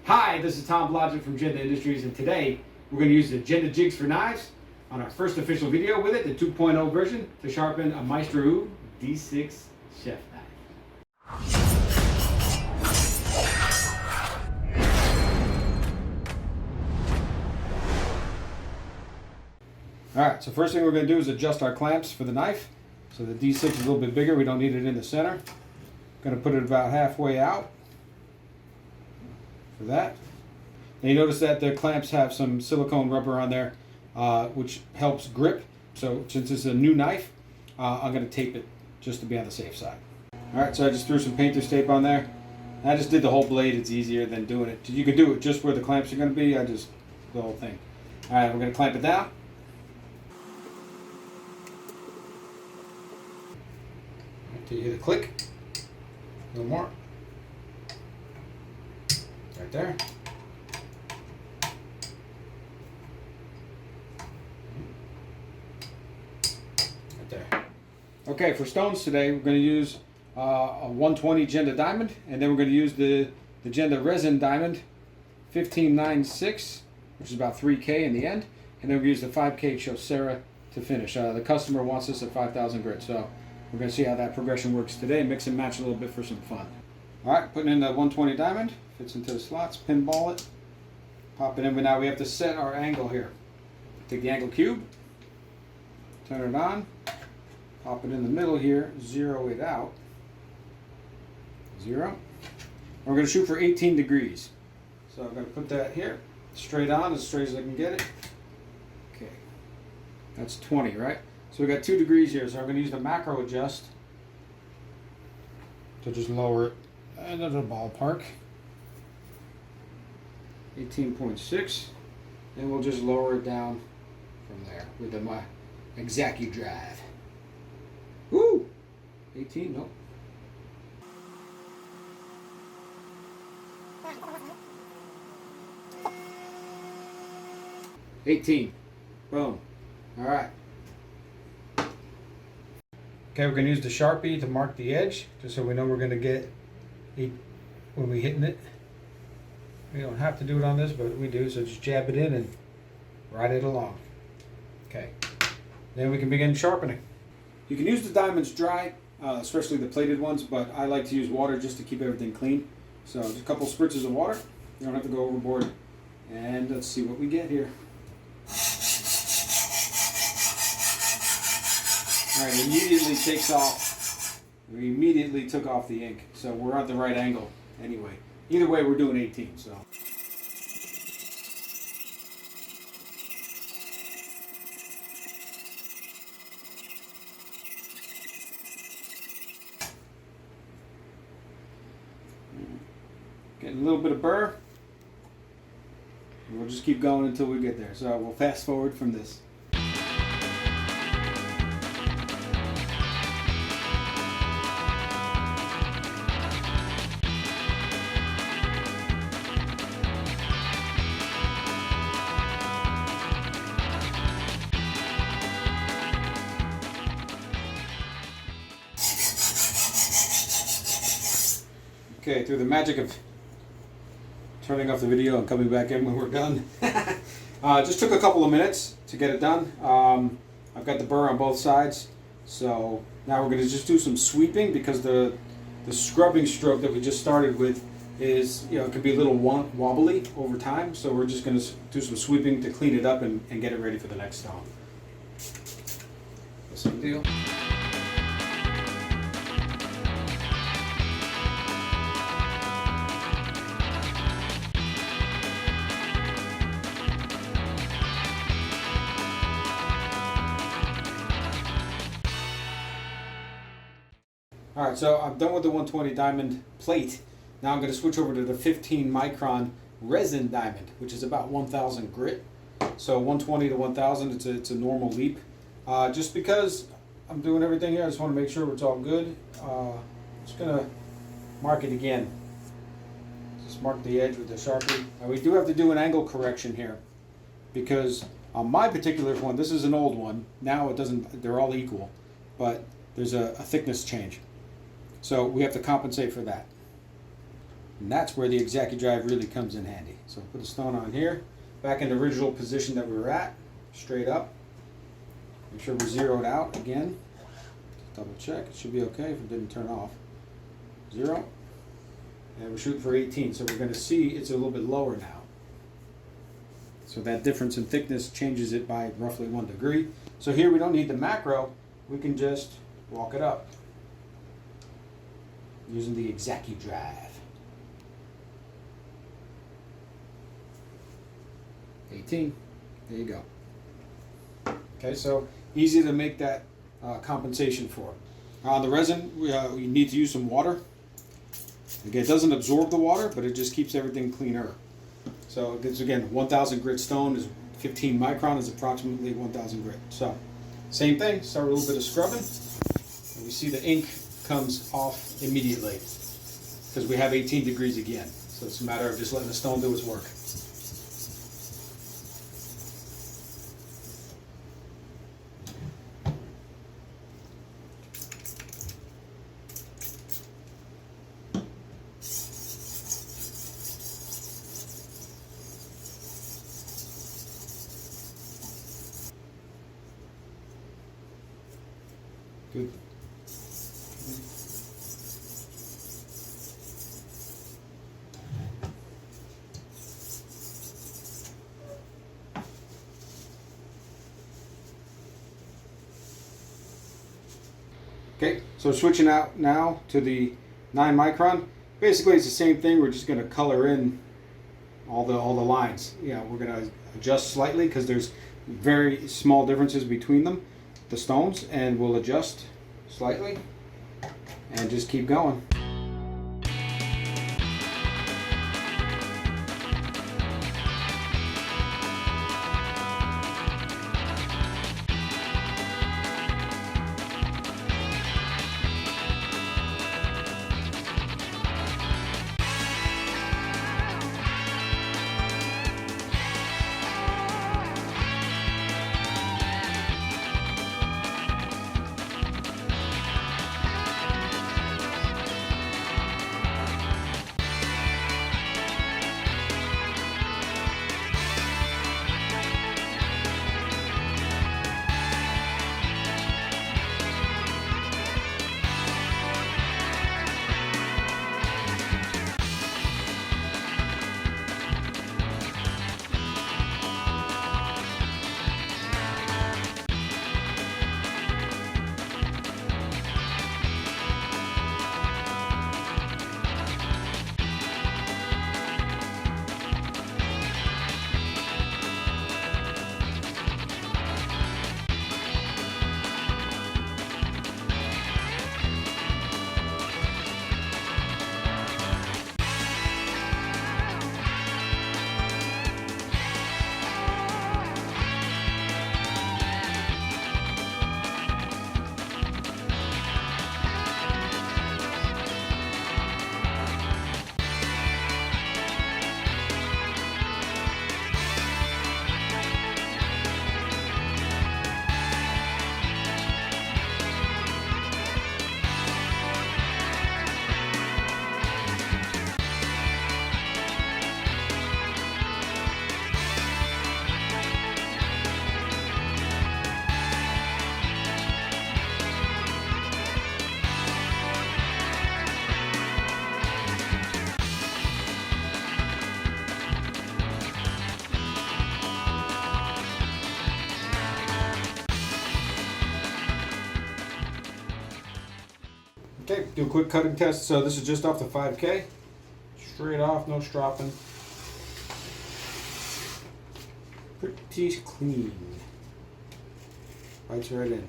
Hi, this is Tom Blodgett from Jende Industries, and today we're going to use the Jende JIGS for knives on our first official video with it, the 2.0 version, to sharpen a Maestro Wu D-6 chef knife. Alright, so first thing we're going to do is adjust our clamps for the knife. So the D6 is a little bit bigger, we don't need it in the center. Going to put it about halfway out for that. And you notice that the clamps have some silicone rubber on there, which helps grip. So since it's a new knife, I'm going to tape it just to be on the safe side. Alright, so I just threw some painter's tape on there. I just did the whole blade, it's easier than doing it. You can do it just where the clamps are going to be, I just the whole thing. Alright, we're going to clamp it down. Until you hear the click. A little more. Right there. Right there. Okay, for stones today, we're going to use a 120 Jende diamond, and then we're going to use the Jende Resin diamond 1596, which is about 3K in the end, and then we're going to use the 5K Chosera to finish. The customer wants this at 5,000 grit, so we're going to see how that progression works today, mix and match a little bit for some fun. Alright, putting in the 120 diamond, fits into the slots, pinball it, pop it in, but now we have to set our angle here. Take the angle cube, turn it on, pop it in the middle here, zero it out, zero. We're going to shoot for 18 degrees. So I'm going to put that here, straight on, as straight as I can get it. Okay, that's 20, right? So we got 2 degrees here, so I'm going to use the macro adjust to just lower it into the ballpark. 18.6, and we'll just lower it down from there with the my Exacu drive. Woo! 18, nope. $18. Boom. All right. Okay, we're going to use the Sharpie to mark the edge, just so we know we're going to get when we're hitting it. We don't have to do it on this, but we do, so just jab it in and ride it along. Okay, then we can begin sharpening. You can use the diamonds dry, especially the plated ones, but I like to use water just to keep everything clean. So just a couple spritzes of water. You don't have to go overboard. And let's see what we get here. All right, immediately takes off. We immediately took off the ink, so we're at the right angle anyway. Either way, we're doing 18, so. Getting a little bit of burr. And we'll just keep going until we get there. So we'll fast forward from this. Okay, through the magic of turning off the video and coming back in when we're done. Just took a couple of minutes to get it done. I've got the burr on both sides. So now we're going to just do some sweeping, because the scrubbing stroke that we just started with is, it can be a little wobbly over time. So we're just going to do some sweeping to clean it up and get it ready for the next stone. Same deal. Alright, so I'm done with the 120 diamond plate. Now I'm going to switch over to the 15 micron resin diamond, which is about 1,000 grit. So 120 to 1,000, it's a normal leap. Just because I'm doing everything here, I just want to make sure it's all good. Just going to mark it again. Just mark the edge with the Sharpie. Now we do have to do an angle correction here, because on my particular one, this is an old one. Now it doesn't, they're all equal, but there's a thickness change. So we have to compensate for that. And that's where the X-Acti-Drive really comes in handy. So put the stone on here, back in the original position that we were at, straight up. Make sure we're zeroed out again. Double check, it should be okay if it didn't turn off. 0. And we're shooting for 18, so we're going to see it's a little bit lower now. So that difference in thickness changes it by roughly 1 degree. So here we don't need the macro, we can just walk it up using the X-Acti-Drive. 18, there you go. Okay, so easy to make that compensation for. On the resin, we need to use some water. Again, it doesn't absorb the water, but it just keeps everything cleaner. So it's, again, 1,000 grit stone is 15 micron is approximately 1,000 grit. So same thing, start with a little bit of scrubbing. And we see the ink comes off immediately because we have 18 degrees again. So it's a matter of just letting the stone do its work. Good. Okay, so switching out now to the 9 micron. Basically, it's the same thing. We're just going to color in all the lines. You know, we're going to adjust slightly because there's very small differences between them, the stones, and we'll adjust slightly and just keep going. Okay, do a quick cutting test. So this is just off the 5K. Straight off, no stropping. Pretty clean. Bites right in.